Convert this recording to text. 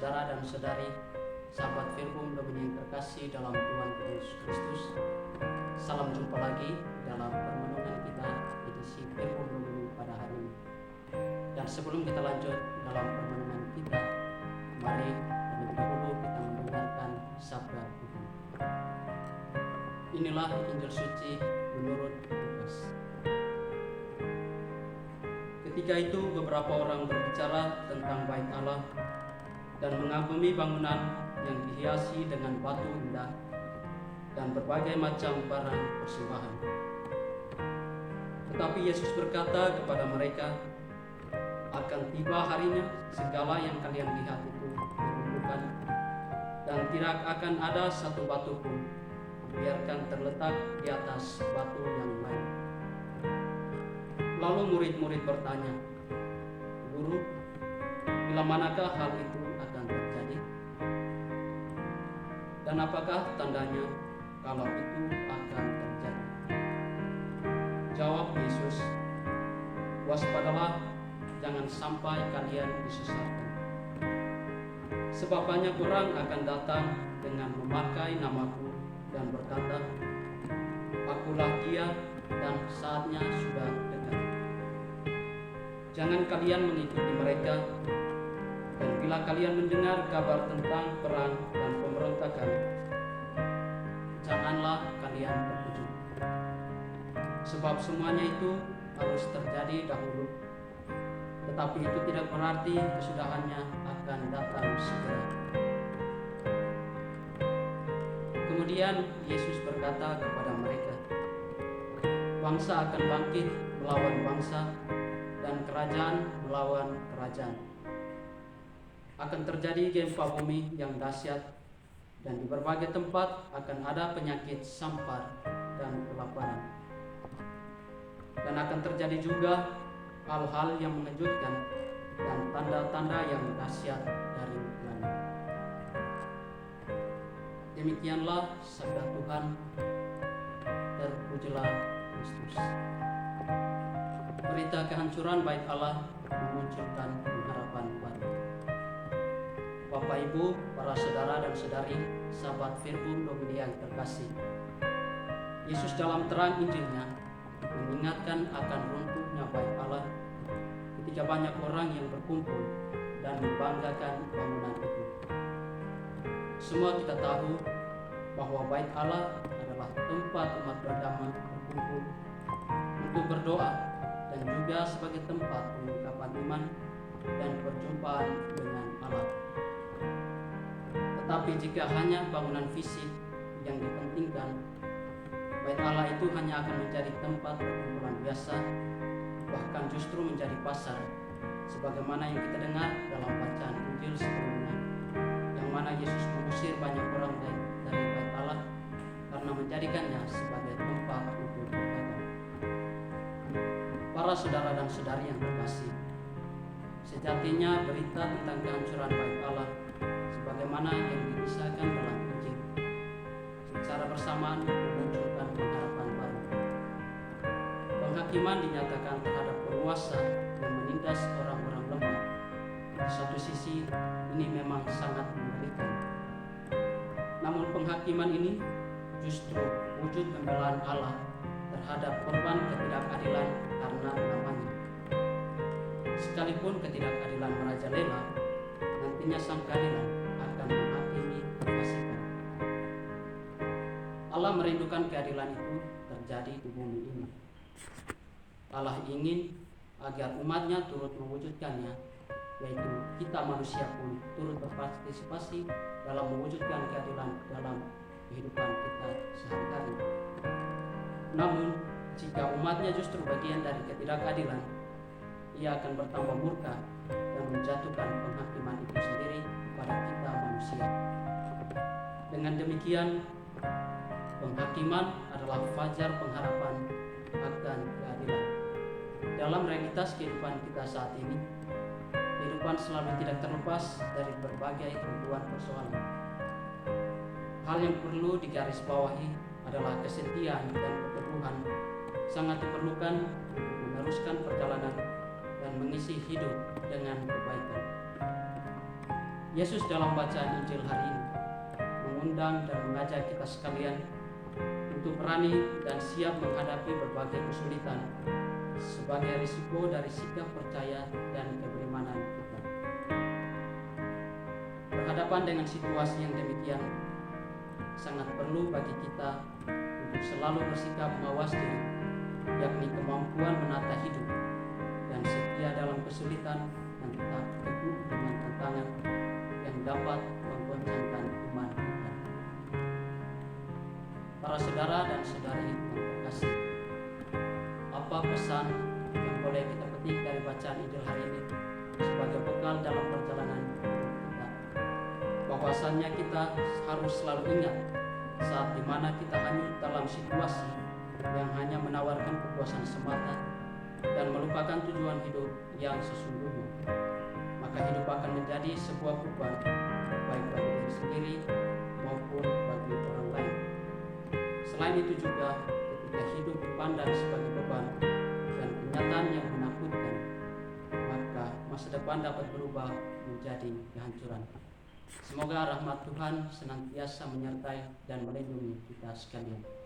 saudara dan saudari, sahabat Verbum Domini yang terkasih dalam Tuhan Yesus Kristus. Salam jumpa lagi dalam permenungan kita edisi Verbum Domini pada hari ini. Dan sebelum kita lanjut dalam permenungan kita, mari terlebih dahulu kita mendengarkan sabda Tuhan. Inilah Injil suci menurut Lukas. Ketika itu beberapa orang berbicara tentang bait Allah dan mengagumi bangunan yang dihiasi dengan batu indah dan berbagai macam barang persembahan. Tetapi Yesus berkata kepada mereka, akan tiba harinya segala yang kalian lihat itu diruntuhkan, dan tidak akan ada satu batu pun biarkan terletak di atas batu yang lain. Lalu murid-murid bertanya, Guru, bila manakah hal itu akan terjadi? Dan apakah tandanya kalau itu akan terjadi? Jawab Yesus, waspadalah, jangan sampai kalian disesatkan. Sebab banyak orang akan datang dengan memakai namaku dan berkata, akulah dia, dan saatnya sudah dekat. Jangan kalian mengikuti mereka, dan bila kalian mendengar kabar tentang perang dan pemberontakan, janganlah kalian terkejut. Sebab semuanya itu harus terjadi dahulu, tetapi itu tidak berarti kesudahannya akan datang segera. Kemudian Yesus berkata kepada mereka, bangsa akan bangkit melawan bangsa dan kerajaan melawan kerajaan. Akan terjadi gempa bumi yang dahsyat, dan di berbagai tempat akan ada penyakit sampar dan kelaparan. Dan akan terjadi juga hal-hal yang mengejutkan dan tanda-tanda yang dahsyat dari langit. Demikianlah sabda Tuhan. Terpujilah Kristus. Berita kehancuran bait Allah memunculkan pengharapan baru. Bapak Ibu, para saudara dan saudari, sahabat Verbum Domini yang terkasih, Yesus dalam terang Injilnya mengingatkan akan runtuhnya bait Allah ketika banyak orang yang berkumpul dan membanggakan bangunan itu. Semua kita tahu bahwa bait Allah adalah tempat umat beragama berkumpul untuk berdoa dan juga sebagai tempat pengungkapan iman dan perjumpaan dengan Allah. Tetapi jika hanya bangunan fisik yang dipentingkan, bait Allah itu hanya akan menjadi tempat perkumpulan biasa, bahkan justru menjadi pasar, sebagaimana yang kita dengar dalam bacaan Injil sebelumnya, yang mana Yesus mengusir banyak orang dari bait Allah karena menjadikannya sebagai tempat untuk berdagang. Para saudara dan saudari yang terkasih, sejatinya berita tentang kehancuran bait Allah sebagaimana yang dikisahkan dalam Injil secara bersamaan memunculkan pengharapan baru. Penghakiman dinyatakan terhadap penguasa yang menindas orang-orang lemah. Di satu sisi ini memang sangat mengerikan. Namun penghakiman ini justru wujud pembelaan Allah terhadap korban ketidakadilan karena namanya. Sekalipun ketidakadilan merajalela, nantinya sang keadilan akan menghakimi kefasikan. Allah merindukan keadilan itu terjadi di bumi ini. Allah ingin agar umatnya turut mewujudkannya, yaitu kita manusia pun turut berpartisipasi dalam mewujudkan keadilan dalam kehidupan kita sehari-hari. Namun, jika umatnya justru bagian dari ketidakadilan, ia akan bertambah murka dan menjatuhkan penghakiman itu sendiri kepada kita manusia. Dengan demikian, penghakiman adalah fajar pengharapan akan keadilan. Dalam realitas kehidupan kita saat ini, kehidupan selalu tidak terlepas dari berbagai kebutuhan persoalan. Hal yang perlu digarisbawahi adalah kesetiaan dan keteguhan sangat diperlukan untuk meneruskan perjalanan dan mengisi hidup dengan kebaikan. Yesus dalam bacaan Injil hari ini mengundang dan mengajak kita sekalian untuk berani dan siap menghadapi berbagai kesulitan sebagai risiko dari sikap percaya dan keberimanan kita. Berhadapan dengan situasi yang demikian sangat perlu bagi kita untuk selalu bersikap mawas diri, yakni kemampuan menata hidup dan setia dalam kesulitan dan tetap teguh dengan tantangan yang dapat menggoncangkan iman kita. Para saudara dan saudari yang terkasih, apa pesan yang boleh kita petik dari bacaan Injil hari ini sebagai bekal dalam perjalanan kita? Bahwasannya kita harus selalu ingat saat dimana kita hanyut dalam situasi yang hanya menawarkan kepuasan semata dan melupakan tujuan hidup yang sesungguhnya, maka hidup akan menjadi sebuah beban baik bagi diri sendiri maupun bagi orang lain. Selain itu juga ketika hidup dipandang sebagai beban dan kenyataan yang menakutkan, maka masa depan dapat berubah menjadi kehancuran. Semoga rahmat Tuhan senantiasa menyertai dan melindungi kita sekalian.